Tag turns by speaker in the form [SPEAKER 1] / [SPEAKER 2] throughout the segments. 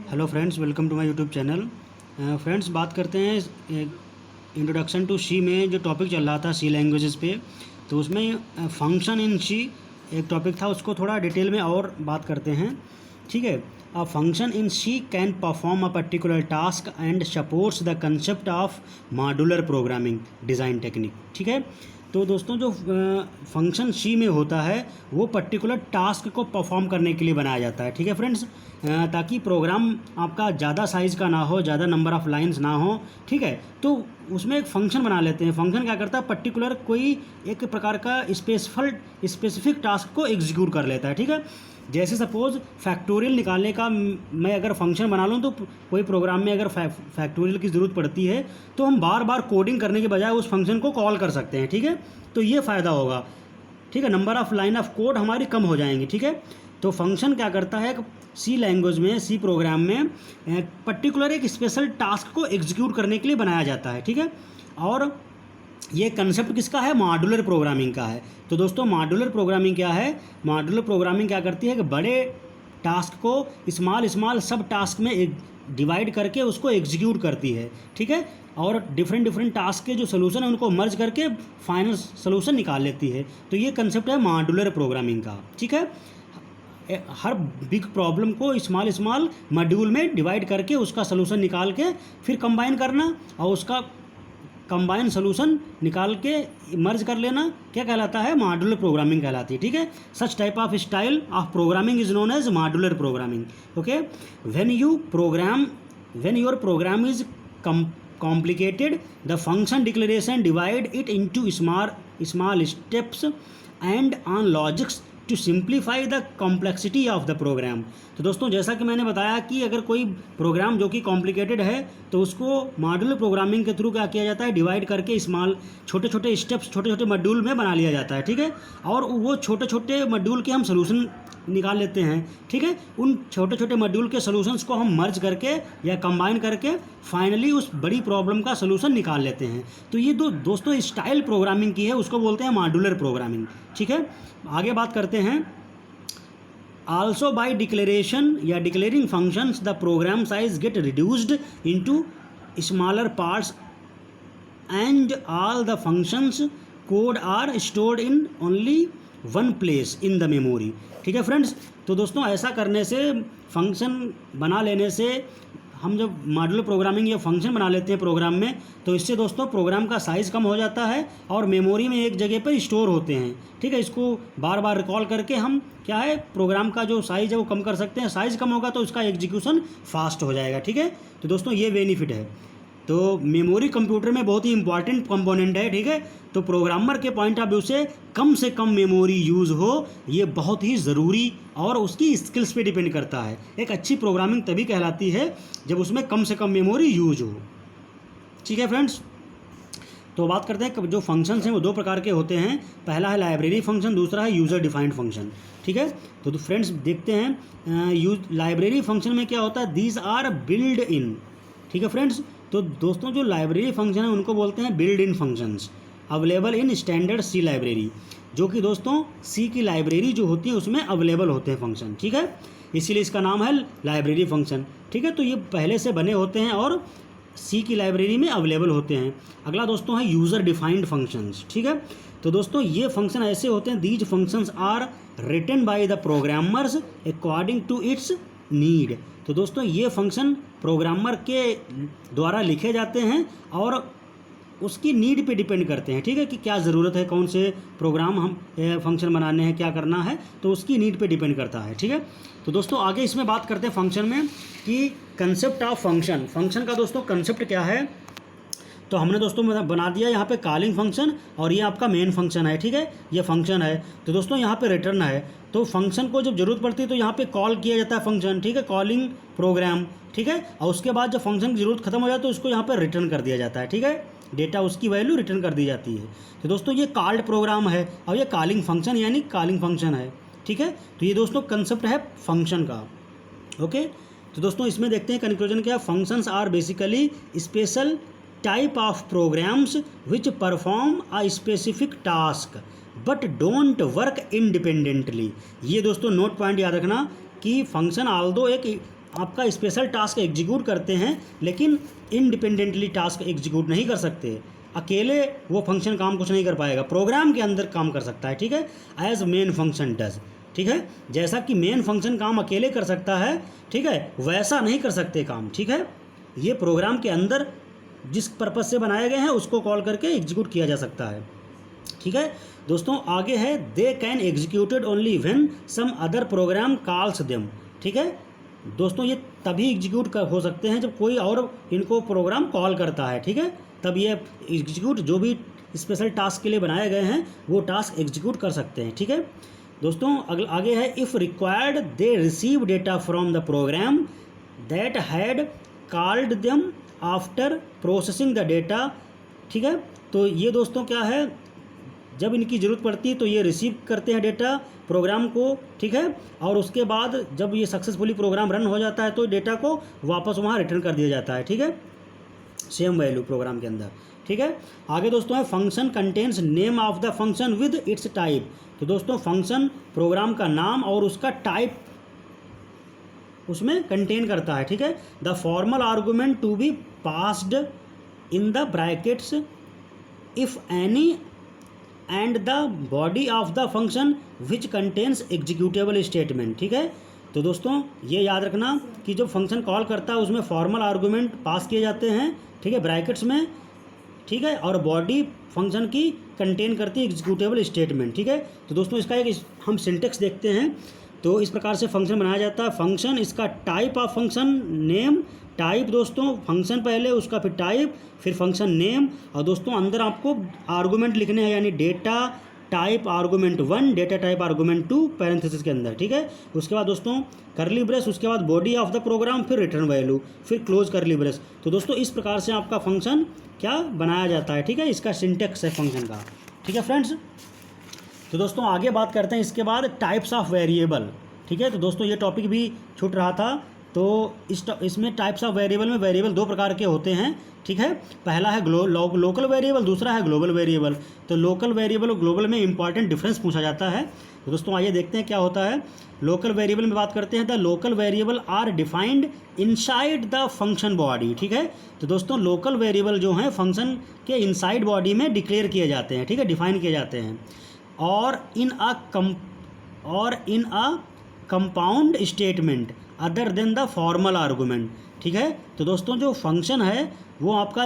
[SPEAKER 1] Hello friends, welcome to my YouTube channel. Friends, बात करते हैं इंट्रोडक्शन टू सी में जो टॉपिक चल रहा था सी लैंग्वेजेस पे। तो उसमें फंक्शन इन सी एक टॉपिक था, उसको थोड़ा डिटेल में और बात करते हैं। ठीक है। A function in C can perform a particular task and supports the concept of modular programming design technique. ठीक है। तो दोस्तों, जो फंक्शन सी में होता है वो पर्टिकुलर टास्क को परफॉर्म करने के लिए बनाया जाता है। ठीक है फ्रेंड्स, ताकि प्रोग्राम आपका ज़्यादा साइज़ का ना हो, ज़्यादा नंबर ऑफ़ लाइंस ना हो। ठीक है। तो उसमें एक फंक्शन बना लेते हैं। फंक्शन क्या करता है, पर्टिकुलर कोई एक प्रकार का स्पेसिफिक टास्क को एग्जीक्यूट कर लेता है। ठीक है। जैसे सपोज़ फैक्टोरियल निकालने का मैं अगर फंक्शन बना लूँ, तो कोई प्रोग्राम में अगर फैक्टोरियल की ज़रूरत पड़ती है तो हम बार बार कोडिंग करने के बजाय उस फंक्शन को कॉल कर सकते हैं। ठीक है। तो ये फ़ायदा होगा। ठीक है। Number of line of code हमारी कम हो जाएंगी। ठीक है। तो फंक्शन क्या करता है, सी लैंग्वेज में, सी प्रोग्राम में पर्टिकुलर एक स्पेशल टास्क को एग्जीक्यूट करने के लिए बनाया जाता है। ठीक है। और ये कंसेप्ट किसका है, मॉड्यूलर प्रोग्रामिंग का है। तो दोस्तों, मॉड्यूलर प्रोग्रामिंग क्या है, मॉड्यूलर प्रोग्रामिंग क्या करती है कि बड़े टास्क को स्मॉल सब टास्क में डिवाइड करके उसको एग्जीक्यूट करती है। ठीक है। और डिफरेंट टास्क के जो सोल्यूशन है उनको मर्ज करके फाइनल सोल्यूशन निकाल लेती है। तो ये कंसेप्ट है मॉड्यूलर प्रोग्रामिंग का। ठीक है। हर बिग प्रॉब्लम को स्मॉल मॉड्यूल में डिवाइड करके उसका सोल्यूशन निकाल के फिर कंबाइन करना और उसका कंबाइन सोल्यूशन निकाल के मर्ज कर लेना, क्या कहलाता है, मॉड्यूलर प्रोग्रामिंग कहलाती है। ठीक है। Such type of style of programming is known as modular programming. Okay. When your program is complicated, the function declaration divide it into small steps and on logics to simplify the complexity of the program। तो दोस्तों, जैसा कि मैंने बताया कि अगर कोई programme जो कि कॉम्प्लिकेटेड है तो उसको मॉड्यूलर प्रोग्रामिंग के थ्रू क्या किया जाता है, डिवाइड करके छोटे स्टेप्स, छोटे मॉड्यूल में बना लिया जाता है। ठीक है। और वो छोटे मॉड्यूल के हम सोल्यूशन निकाल लेते हैं। ठीक है। उन छोटे मॉड्यूल के सोल्यूशंस को हम मर्ज करके या कंबाइन करके फाइनली उस बड़ी प्रॉब्लम का सोल्यूशन निकाल लेते हैं। तो ये दोस्तों स्टाइल प्रोग्रामिंग की है, उसको बोलते हैं मॉड्यूलर प्रोग्रामिंग। ठीक है। आगे बात करते हैं। आल्सो बाय डिक्लेरेशन या declaring functions the program size get reduced into smaller parts and all the functions code are stored in only one place in the memory. ठीक है फ्रेंड्स। तो दोस्तों, ऐसा करने से, फंक्शन बना लेने से, हम जब मॉड्यूलर प्रोग्रामिंग या फंक्शन बना लेते हैं प्रोग्राम में, तो इससे दोस्तों प्रोग्राम का साइज़ कम हो जाता है और मेमोरी में एक जगह पर स्टोर होते हैं। ठीक है। इसको बार बार रिकॉल करके हम क्या है, प्रोग्राम का जो साइज़ है वो कम कर सकते हैं। साइज़ कम होगा तो उसका एग्जीक्यूशन फास्ट हो जाएगा। ठीक है। तो दोस्तों, ये बेनिफिट है। तो मेमोरी कंप्यूटर में बहुत ही इंपॉर्टेंट कंपोनेंट है। ठीक है। तो प्रोग्रामर के पॉइंट ऑफ व्यू से कम मेमोरी यूज़ हो, ये बहुत ही ज़रूरी और उसकी स्किल्स पे डिपेंड करता है। एक अच्छी प्रोग्रामिंग तभी कहलाती है जब उसमें कम से कम मेमोरी यूज हो। ठीक है फ्रेंड्स। तो बात करते हैं कि जो फंक्शंस हैं वो दो प्रकार के होते हैं। पहला है लाइब्रेरी फंक्शन, दूसरा है यूज़र डिफाइंड फंक्शन। ठीक है। तो फ्रेंड्स देखते हैं लाइब्रेरी फंक्शन में क्या होता है, दीज आर बिल्ड इन। ठीक है फ्रेंड्स। तो दोस्तों, जो लाइब्रेरी फंक्शन है उनको बोलते हैं build in functions, available in standard C library, जो कि दोस्तों सी की लाइब्रेरी जो होती है उसमें अवेलेबल होते हैं फंक्शन। ठीक है। इसीलिए इसका नाम है लाइब्रेरी फंक्शन। ठीक है। तो ये पहले से बने होते हैं और सी की लाइब्रेरी में अवेलेबल होते हैं। अगला दोस्तों है यूज़र डिफाइंड फंक्शंस। ठीक है। तो दोस्तों, ये फंक्शन ऐसे होते हैं, these functions are written by the programmers according to its need. तो दोस्तों, ये फंक्शन प्रोग्रामर के द्वारा लिखे जाते हैं और उसकी नीड पे डिपेंड करते हैं। ठीक है। कि क्या ज़रूरत है, कौन से प्रोग्राम हम फंक्शन बनाने हैं, क्या करना है, तो उसकी नीड पे डिपेंड करता है। ठीक है। तो दोस्तों, आगे इसमें बात करते हैं फंक्शन में कि कंसेप्ट ऑफ फंक्शन का दोस्तों कंसेप्ट क्या है। तो हमने दोस्तों बना दिया यहाँ पे कॉलिंग फंक्शन और ये आपका मेन फंक्शन है। ठीक है। ये फंक्शन है। तो दोस्तों, यहाँ पे रिटर्न है। तो फंक्शन को जब जरूरत पड़ती है तो यहाँ पे कॉल किया जाता है फंक्शन। ठीक है। Calling program. ठीक है। और उसके बाद जब फंक्शन की जरूरत खत्म हो जाए तो उसको यहाँ पे रिटर्न कर दिया जाता है। ठीक है। डेटा, उसकी वैल्यू रिटर्न कर दी जाती है। तो दोस्तों, ये कॉल्ड प्रोग्राम है और ये कॉलिंग फंक्शन यानी कॉलिंग फंक्शन है। ठीक है। तो ये दोस्तों कंसेप्ट है फंक्शन का। ओके। तो दोस्तों, इसमें देखते हैं कंक्लूजन क्या, functions are basically special type of programs which perform a specific task but don't work independently. ये दोस्तों नोट पॉइंट याद रखना कि फंक्शन ऑल्दो एक आपका स्पेशल टास्क एग्जीक्यूट करते हैं, लेकिन इंडिपेंडेंटली टास्क एग्जीक्यूट नहीं कर सकते। अकेले वो फंक्शन काम कुछ नहीं कर पाएगा, प्रोग्राम के अंदर काम कर सकता है, ठीक है, एज मेन फंक्शन डज, ठीक है। जैसा कि मेन फंक्शन काम अकेले कर सकता है, ठीक है, वैसा नहीं कर सकते काम, ठीक है। ये प्रोग्राम के अंदर जिस पर्पज़ से बनाए गए हैं उसको कॉल करके एग्जीक्यूट किया जा सकता है, ठीक है। दोस्तों आगे है, they can executed only when some other program calls them, ठीक है। दोस्तों ये तभी एग्जीक्यूट हो सकते हैं जब कोई और इनको प्रोग्राम कॉल करता है, ठीक है, तब ये एग्जीक्यूट जो भी स्पेशल टास्क के लिए बनाए गए हैं वो टास्क एग्जीक्यूट कर सकते हैं, ठीक है। दोस्तों आगे है, if required they receive data from the program that had called them after processing the data, ठीक है। तो ये दोस्तों क्या है, जब इनकी ज़रूरत पड़ती है तो ये रिसीव करते हैं डेटा प्रोग्राम को, ठीक है, और उसके बाद जब ये सक्सेसफुली प्रोग्राम रन हो जाता है तो डेटा को वापस वहाँ रिटर्न कर दिया जाता है, ठीक है, सेम वैल्यू प्रोग्राम के अंदर, ठीक है। आगे दोस्तों है, function contains name of the function with its type. तो दोस्तों फंक्शन प्रोग्राम का नाम और उसका टाइप उसमें कंटेन करता है, ठीक है। The formal argument to be passed in the brackets if any and the body of the function which contains executable statement, ठीक है। तो दोस्तों ये याद रखना कि जब फंक्शन कॉल करता है उसमें फॉर्मल आर्गूमेंट पास किए जाते हैं, ठीक है, ब्रैकेट्स में, ठीक है, और बॉडी फंक्शन की कंटेन करती है एग्जीक्यूटेबल स्टेटमेंट, ठीक है। तो दोस्तों इसका एक हम सिंटेक्स देखते हैं। तो इस प्रकार से फंक्शन बनाया जाता है। फंक्शन, इसका type of function name, type दोस्तों फंक्शन पहले, उसका फिर टाइप, फिर फंक्शन नेम, और दोस्तों अंदर आपको आर्गूमेंट लिखने हैं, यानी data type argument 1, data type argument 2 parenthesis के अंदर, ठीक है। उसके बाद दोस्तों करली ब्रेस, उसके बाद बॉडी ऑफ द प्रोग्राम, फिर रिटर्न वैल्यू, फिर क्लोज करली ब्रेस। तो दोस्तों इस प्रकार से आपका फंक्शन क्या बनाया जाता है, ठीक है, इसका सिंटेक्स है फंक्शन का, ठीक है फ्रेंड्स। तो दोस्तों आगे बात करते हैं इसके बाद टाइप्स ऑफ वेरिएबल, ठीक है। तो दोस्तों ये टॉपिक भी छूट रहा था। तो इसमें टाइप्स ऑफ वेरिएबल में वेरिएबल दो प्रकार के होते हैं, ठीक है। पहला है लोकल वेरिएबल, दूसरा है ग्लोबल वेरिएबल। तो लोकल वेरिएबल और ग्लोबल में इंपॉर्टेंट डिफरेंस पूछा जाता है। तो दोस्तों आइए देखते हैं क्या होता है। लोकल वेरिएबल में बात करते हैं, the local variable are defined inside the function body, ठीक है। तो दोस्तों लोकल वेरिएबल जो हैं फंक्शन के इनसाइड बॉडी में डिक्लेयर किए जाते हैं, ठीक है, डिफाइन किए जाते हैं, और in a compound statement other than the formal argument, ठीक है। तो दोस्तों जो फंक्शन है वो आपका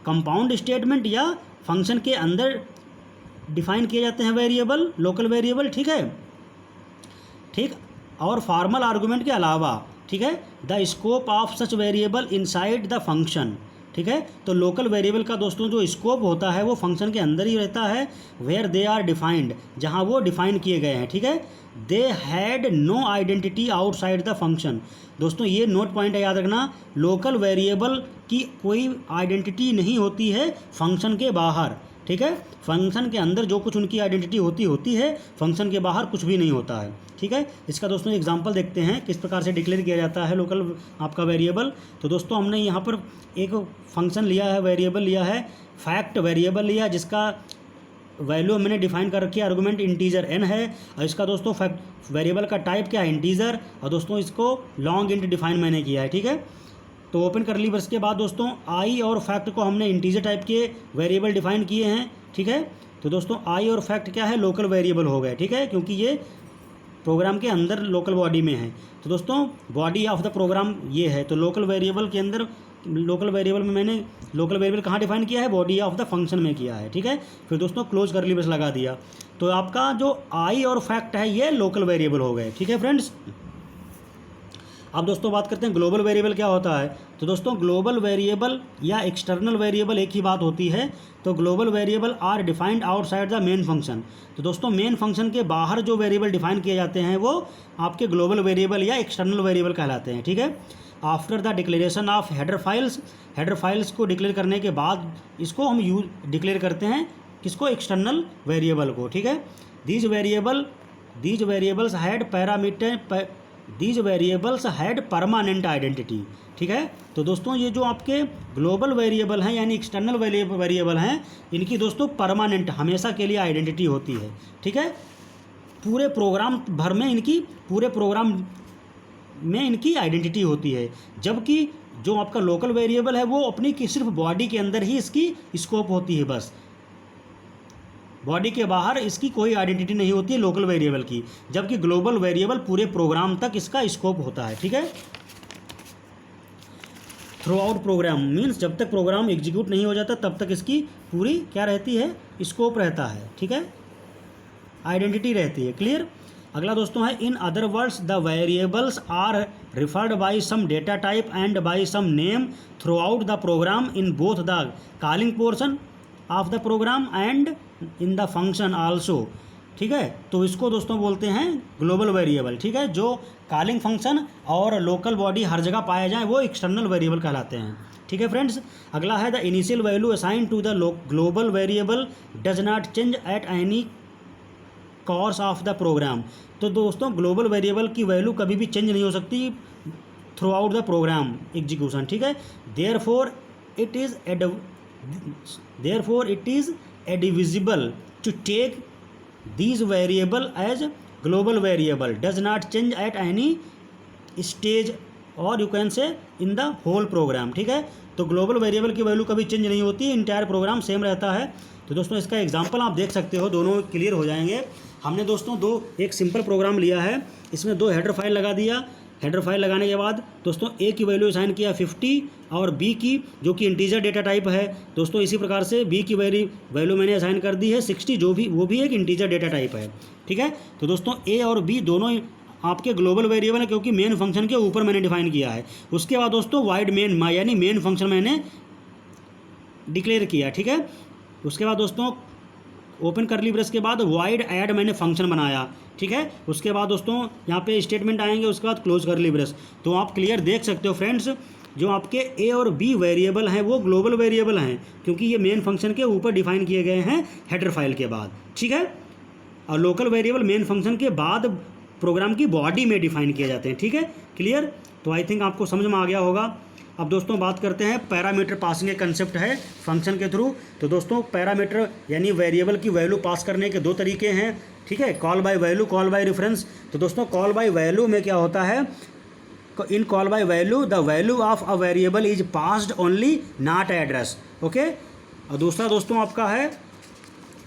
[SPEAKER 1] कंपाउंड स्टेटमेंट या फंक्शन के अंदर डिफाइन किए जाते हैं वेरिएबल, लोकल वेरिएबल, ठीक है, ठीक, और फॉर्मल आर्गूमेंट के अलावा, ठीक है, the scope of such variable inside the function, ठीक है। तो लोकल वेरिएबल का दोस्तों जो स्कोप होता है वो फंक्शन के अंदर ही रहता है, वेयर दे आर डिफाइंड, जहाँ वो डिफाइन किए गए हैं, ठीक है। They had no identity outside the function. दोस्तों ये नोट पॉइंट है, याद रखना, लोकल वेरिएबल की कोई आइडेंटिटी नहीं होती है फंक्शन के बाहर, ठीक है। फंक्शन के अंदर जो कुछ उनकी आइडेंटिटी होती है, फंक्शन के बाहर कुछ भी नहीं होता है, ठीक है। इसका दोस्तों एग्जांपल देखते हैं किस प्रकार से डिक्लेयर किया जाता है लोकल आपका वेरिएबल। तो दोस्तों हमने यहाँ पर एक फंक्शन लिया है, वेरिएबल लिया है, फैक्ट वेरिएबल लिया, जिसका वैल्यू हमने डिफाइन कर रखी है, आर्गूमेंट इंटीजर n है, और इसका दोस्तों फैक्ट वेरिएबल का टाइप क्या है, इंटीजर, और दोस्तों इसको लॉन्ग इंट डिफाइन मैंने किया है, ठीक है। तो ओपन कर ली, बस के बाद दोस्तों आई और फैक्ट को हमने इंटीजर टाइप के वेरिएबल डिफाइन किए हैं, ठीक है। तो दोस्तों आई और फैक्ट क्या है, लोकल वेरिएबल हो गए, ठीक है, क्योंकि ये प्रोग्राम के अंदर लोकल बॉडी में है। तो दोस्तों बॉडी ऑफ द प्रोग्राम ये है, तो लोकल वेरिएबल के अंदर, लोकल वेरिएबल में मैंने लोकल वेरिएबल कहाँ डिफाइन किया है, बॉडी ऑफ द फंक्शन में किया है, ठीक है। फिर दोस्तों क्लोज करली ब्रेस लगा दिया। तो आपका जो आई और फैक्ट है ये लोकल वेरिएबल हो गए, ठीक है फ्रेंड्स। अब दोस्तों बात करते हैं ग्लोबल वेरिएबल क्या होता है। तो दोस्तों ग्लोबल वेरिएबल या एक्सटर्नल वेरिएबल एक ही बात होती है। तो global variable are defined outside the main function. तो दोस्तों मेन फंक्शन के बाहर जो वेरिएबल डिफाइन किए जाते हैं वो आपके ग्लोबल वेरिएबल या एक्सटर्नल वेरिएबल कहलाते हैं, ठीक है। After the declaration of header files को डिक्लेयर करने के बाद इसको हम डिक्लेयर करते हैं, किसको, एक्सटर्नल वेरिएबल को, ठीक है। These variables had permanent identity, ठीक है। तो दोस्तों ये जो आपके ग्लोबल वेरिएबल हैं यानी एक्सटर्नल वेरिएबल हैं, इनकी दोस्तों परमानेंट हमेशा के लिए आइडेंटिटी होती है, ठीक है। पूरे प्रोग्राम भर में इनकी पूरे प्रोग्राम में इनकी आइडेंटिटी होती है, जबकि जो आपका लोकल वेरिएबल है वो अपनी की सिर्फ बॉडी के अंदर ही इसकी स्कोप होती है, बस बॉडी के बाहर इसकी कोई आइडेंटिटी नहीं होती है लोकल वेरिएबल की, जबकि ग्लोबल वेरिएबल पूरे प्रोग्राम तक इसका स्कोप होता है। ठीक है, थ्रू आउट प्रोग्राम मीन्स जब तक प्रोग्राम एग्जीक्यूट नहीं हो जाता तब तक इसकी पूरी क्या रहती है, स्कोप रहता है। ठीक है, आइडेंटिटी रहती है। क्लियर। अगला दोस्तों है in other words the variables are referred by some data type and by some name throughout the program in both the calling portion of the program and in the function also. ठीक है, तो इसको दोस्तों बोलते हैं global variable. ठीक है, जो कॉलिंग फंक्शन और लोकल बॉडी हर जगह पाया जाए वो एक्सटर्नल वेरिएबल कहलाते हैं। ठीक है फ्रेंड्स। अगला है the initial value assign to the global variable does not change at any course of the program. तो दोस्तों ग्लोबल वेरिएबल की वैल्यू कभी भी चेंज नहीं हो सकती throughout the program execution. ठीक है, therefore it is advisable to take these variable as global variable does not change at any stage और you can say in the whole program। ठीक है, तो ग्लोबल वेरिएबल की value कभी change नहीं होती, इंटायर प्रोग्राम सेम रहता है। तो दोस्तों इसका एग्जांपल आप देख सकते हो, दोनों क्लियर हो जाएंगे। हमने दोस्तों एक सिंपल प्रोग्राम लिया है, इसमें 2 हेडर फाइल लगा दिया। हेडर फाइल लगाने के बाद दोस्तों ए की वैल्यू असाइन किया 50 और बी की जो कि इंटीजर डेटा टाइप है दोस्तों, इसी प्रकार से बी की वैल्यू मैंने असाइन कर दी है 60, जो भी वो भी एक इंटीजर डेटा टाइप है। ठीक है, तो दोस्तों ए और बी दोनों आपके ग्लोबल वेरिएबल है क्योंकि मेन फंक्शन के ऊपर मैंने डिफाइन किया है। उसके बाद दोस्तों वाइड मेन यानी मेन फंक्शन मैंने डिक्लेयर किया। ठीक है, उसके बाद दोस्तों ओपन करली ब्रेस के बाद वाइड ऐड मैंने फंक्शन बनाया। ठीक है, उसके बाद दोस्तों यहाँ पे स्टेटमेंट आएंगे, उसके बाद क्लोज करली ब्रेस। तो आप क्लियर देख सकते हो फ्रेंड्स, जो आपके ए और बी वेरिएबल हैं वो ग्लोबल वेरिएबल हैं क्योंकि ये मेन फंक्शन के ऊपर डिफाइन किए गए हैं हेडर फाइल के बाद। ठीक है, और लोकल वेरिएबल मेन फंक्शन के बाद प्रोग्राम की बॉडी में डिफाइन किए जाते हैं। ठीक है, क्लियर। तो आई थिंक आपको समझ में आ गया होगा। अब दोस्तों बात करते हैं पैरामीटर पासिंग के कंसेप्ट है फंक्शन के थ्रू। तो दोस्तों पैरामीटर यानी वेरिएबल की वैल्यू पास करने के 2 तरीके हैं। ठीक है, call by value, call by reference. तो दोस्तों कॉल बाय वैल्यू में क्या होता है, in call by value the value of a variable is passed only not address. Okay, और दूसरा दोस्तों आपका है,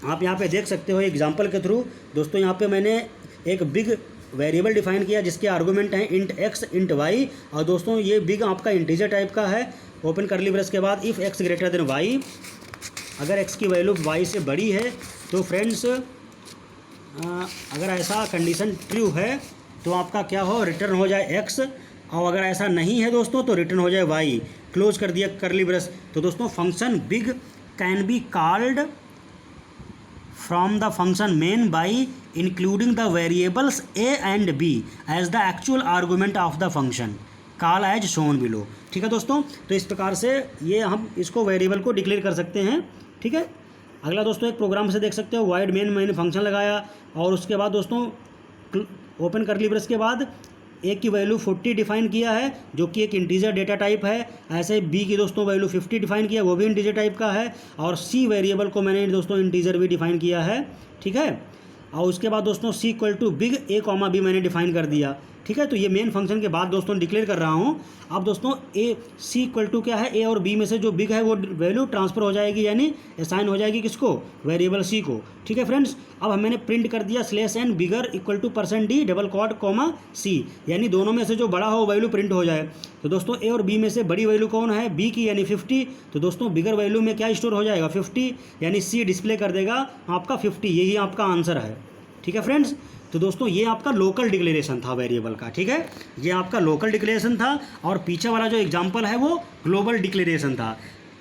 [SPEAKER 1] आप यहाँ पे देख सकते हो एग्जांपल के थ्रू। दोस्तों यहाँ पे मैंने एक बिग वेरिएबल डिफाइन किया जिसके आर्गूमेंट हैं इंट एक्स इंट वाई, और दोस्तों ये बिग आपका इंटीजर टाइप का है। ओपन करली ब्रेस के बाद if X greater than Y, अगर एक्स की वैल्यू वाई से बड़ी है तो फ्रेंड्स अगर ऐसा कंडीशन ट्रू है तो आपका क्या हो, रिटर्न हो जाए एक्स, और अगर ऐसा नहीं है दोस्तों तो रिटर्न हो जाए वाई। क्लोज कर दिया करली ब्रेस। तो दोस्तों function big can be called from the function main by including the variables a and b as the actual argument of the function call as shown below। ठीक है दोस्तों, तो इस प्रकार से ये हम इसको वेरिएबल को डिक्लेयर कर सकते हैं। ठीक है, अगला दोस्तों एक प्रोग्राम से देख सकते हो, वाइड मेन मैंने फंक्शन लगाया और उसके बाद दोस्तों ओपन करली ब्रेस के बाद ए की वैल्यू 40 डिफाइन किया है जो कि एक इंटीजर डेटा टाइप है। ऐसे बी की दोस्तों वैल्यू 50 डिफाइन किया, वो भी इंटीजर टाइप का है, और सी वेरिएबल को मैंने दोस्तों इंटीजर भी डिफाइन किया है। ठीक है, और उसके बाद दोस्तों C equal to big A comma B मैंने डिफाइन कर दिया। ठीक है, तो ये मेन फंक्शन के बाद दोस्तों डिक्लेयर कर रहा हूँ। अब दोस्तों ए सी इक्वल टू क्या है, ए और बी में से जो बिग है वो वैल्यू ट्रांसफर हो जाएगी यानी असाइन हो जाएगी किसको, वेरिएबल सी को। ठीक है फ्रेंड्स, अब मैंने प्रिंट कर दिया /n bigger equal to %d double quote comma C, यानी दोनों में से जो बड़ा हो वैल्यू प्रिंट हो जाए। तो दोस्तों ए और बी में से बड़ी वैल्यू कौन है, बी की यानी 50। तो दोस्तों बिगर वैल्यू में क्या स्टोर हो जाएगा, 50, यानी सी डिस्प्ले कर देगा आपका 50। यही आपका आंसर है। ठीक है फ्रेंड्स, तो दोस्तों ये आपका लोकल डिक्लेरेशन था वेरिएबल का। ठीक है, ये आपका लोकल डिक्लेरेशन था और पीछे वाला जो एग्जांपल है वो ग्लोबल डिक्लेरेशन था।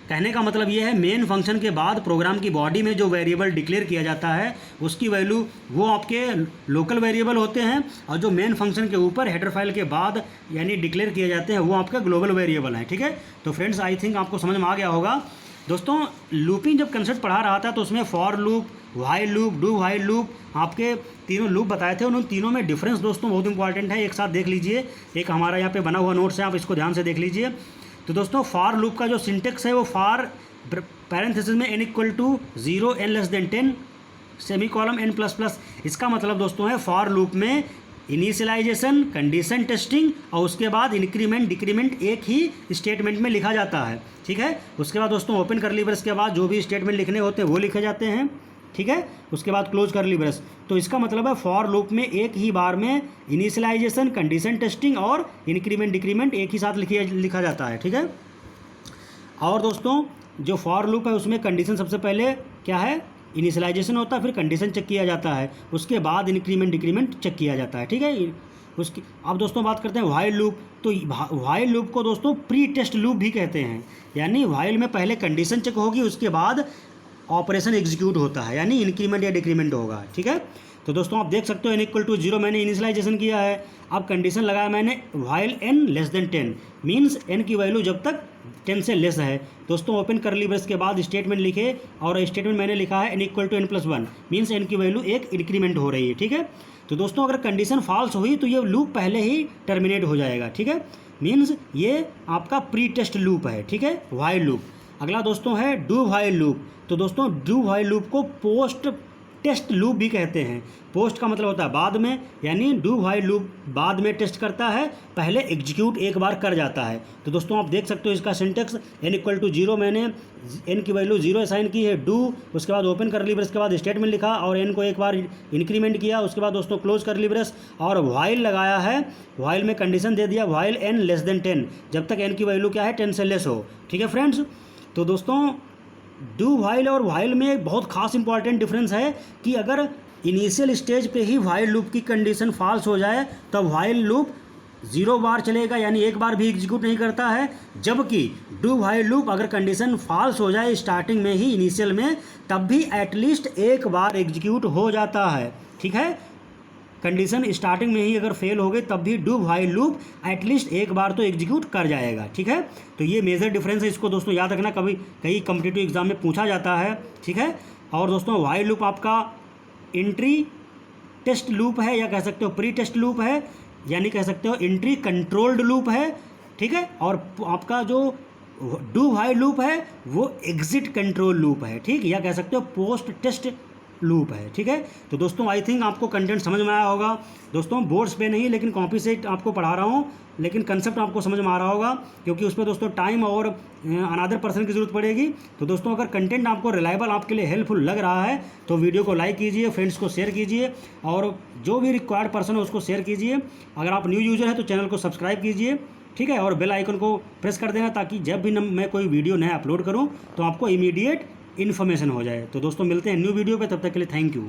[SPEAKER 1] कहने का मतलब ये है मेन फंक्शन के बाद प्रोग्राम की बॉडी में जो वेरिएबल डिक्लेयर किया जाता है उसकी वैल्यू वो आपके लोकल वेरिएबल होते हैं, और जो मेन फंक्शन के ऊपर हेडर फाइल के बाद यानी डिक्लेयर किए जाते हैं वो आपके ग्लोबल वेरिएबल हैं। ठीक है, तो फ्रेंड्स आई थिंक आपको समझ में आ गया होगा। दोस्तों लूपिंग जब कंसेप्ट पढ़ा रहा था तो उसमें for loop, while loop, do while loop, आपके तीनों लूप बताए थे। उन तीनों में डिफरेंस दोस्तों बहुत इंपॉर्टेंट है, एक साथ देख लीजिए। एक हमारा यहाँ पे बना हुआ नोट्स है, आप इसको ध्यान से देख लीजिए। तो दोस्तों फॉर लूप का जो सिंटेक्स है वो फॉर पैरेंथेसिस में n equal to 0 n less than 10 semicolon n plus plus. इसका मतलब दोस्तों है फॉर लूप में इनिशियलाइजेशन, कंडीशन टेस्टिंग और उसके बाद इंक्रीमेंट डिक्रीमेंट एक ही स्टेटमेंट में लिखा जाता है। ठीक है, उसके बाद दोस्तों ओपन करली ब्रेस के बाद जो भी स्टेटमेंट लिखने होते हैं वो लिखे जाते हैं। ठीक है, उसके बाद क्लोज करली ब्रेस। तो इसका मतलब है फॉर लूप में एक ही बार में इनिशियलाइजेशन, कंडीशन टेस्टिंग और इंक्रीमेंट डिक्रीमेंट एक ही साथ लिखा जाता है। ठीक है, और दोस्तों जो फॉर लूप है उसमें कंडीशन सबसे पहले क्या है, इनिशियलाइजेशन होता है, फिर कंडीशन चेक किया जाता है, उसके बाद इंक्रीमेंट डिक्रीमेंट चेक किया जाता है। ठीक है, उसकी अब दोस्तों बात करते हैं व्हाइल लूप। तो व्हाइल लूप को दोस्तों प्री टेस्ट लूप भी कहते हैं, यानी व्हाइल में पहले कंडीशन चेक होगी, उसके बाद ऑपरेशन एग्जीक्यूट होता है, यानी इंक्रीमेंट या डिक्रीमेंट होगा। ठीक है, तो दोस्तों आप देख सकते हो n=0 मैंने इनिशियलाइजेशन किया है। अब कंडीशन लगाया मैंने व्हाइल n <10 मीन्स n की वैल्यू जब तक 10 से लेस है। दोस्तों ओपन करली ब्रेस के बाद स्टेटमेंट लिखे और स्टेटमेंट मैंने लिखा है n=n+1 मीन्स n की वैल्यू एक इंक्रीमेंट हो रही है। ठीक है, तो दोस्तों अगर कंडीशन फॉल्स हुई तो ये लूप पहले ही टर्मिनेट हो जाएगा। ठीक है, मीन्स ये आपका प्री टेस्ट लूप है। ठीक है, व्हाइल लूप। अगला दोस्तों है डू व्हाइल लूप। तो दोस्तों डू व्हाइल लूप को पोस्ट टेस्ट लूप भी कहते हैं। पोस्ट का मतलब होता है बाद में, यानी डू व्हाइल लूप बाद में टेस्ट करता है, पहले एग्जीक्यूट एक बार कर जाता है। तो दोस्तों आप देख सकते हो इसका सिंटेक्स n=0 मैंने n की वैल्यू 0 असाइन की है, डू, उसके बाद ओपन करली ब्रेस के बाद स्टेटमेंट लिखा और n को एक बार इंक्रीमेंट किया, उसके बाद दोस्तों क्लोज करली ब्रेस और व्हाइल लगाया है। व्हाइल में कंडीशन दे दिया व्हाइल n<10 जब तक n की वैल्यू क्या है 10 से लेस हो। ठीक है फ्रेंड्स, तो दोस्तों डू व्हाइल और व्हाइल में एक बहुत खास इंपॉर्टेंट डिफरेंस है कि अगर इनिशियल स्टेज पे ही व्हाइल लूप की कंडीशन फॉल्स हो जाए तो व्हाइल लूप 0 बार चलेगा, यानी एक बार भी एग्जीक्यूट नहीं करता है। जबकि डू व्हाइल लूप अगर कंडीशन फॉल्स हो जाए स्टार्टिंग में ही, इनिशियल में, तब भी एटलीस्ट एक बार एग्जीक्यूट हो जाता है। ठीक है, कंडीशन स्टार्टिंग में ही अगर फेल हो गई तब भी डू व्हाइल लूप एटलीस्ट एक बार तो एग्जीक्यूट कर जाएगा। ठीक है, तो ये मेजर डिफरेंस है, इसको दोस्तों याद रखना, कई कॉम्पिटिटिव एग्जाम में पूछा जाता है। ठीक है, और दोस्तों व्हाइल लूप आपका एंट्री टेस्ट लूप है या कह सकते हो प्री टेस्ट लूप है, यानी कह सकते हो एंट्री कंट्रोल्ड लूप है। ठीक है, और आपका जो डू व्हाइल लूप है वो एग्जिट कंट्रोल लूप है। ठीक, या कह सकते हो पोस्ट टेस्ट लूप है। ठीक है, तो दोस्तों आई थिंक आपको कंटेंट समझ में आया होगा। दोस्तों बोर्ड्स पे नहीं लेकिन कॉपी से आपको पढ़ा रहा हूँ, लेकिन कंसेप्ट आपको समझ में आ रहा होगा, क्योंकि उस पर दोस्तों टाइम और अनदर पर्सन की ज़रूरत पड़ेगी। तो दोस्तों अगर कंटेंट आपको रिलायबल, आपके लिए हेल्पफुल लग रहा है तो वीडियो को लाइक कीजिए, फ्रेंड्स को शेयर कीजिए और जो भी रिक्वायर्ड पर्सन है उसको शेयर कीजिए। अगर आप न्यू यूज़र है तो चैनल को सब्सक्राइब कीजिए। ठीक है, और बेल आइकन को प्रेस कर देना ताकि जब भी मैं कोई वीडियो नया अपलोड करूँ तो आपको इमीडिएट इन्फॉर्मेशन हो जाए। तो दोस्तों मिलते हैं न्यू वीडियो पे, तब तक के लिए थैंक यू।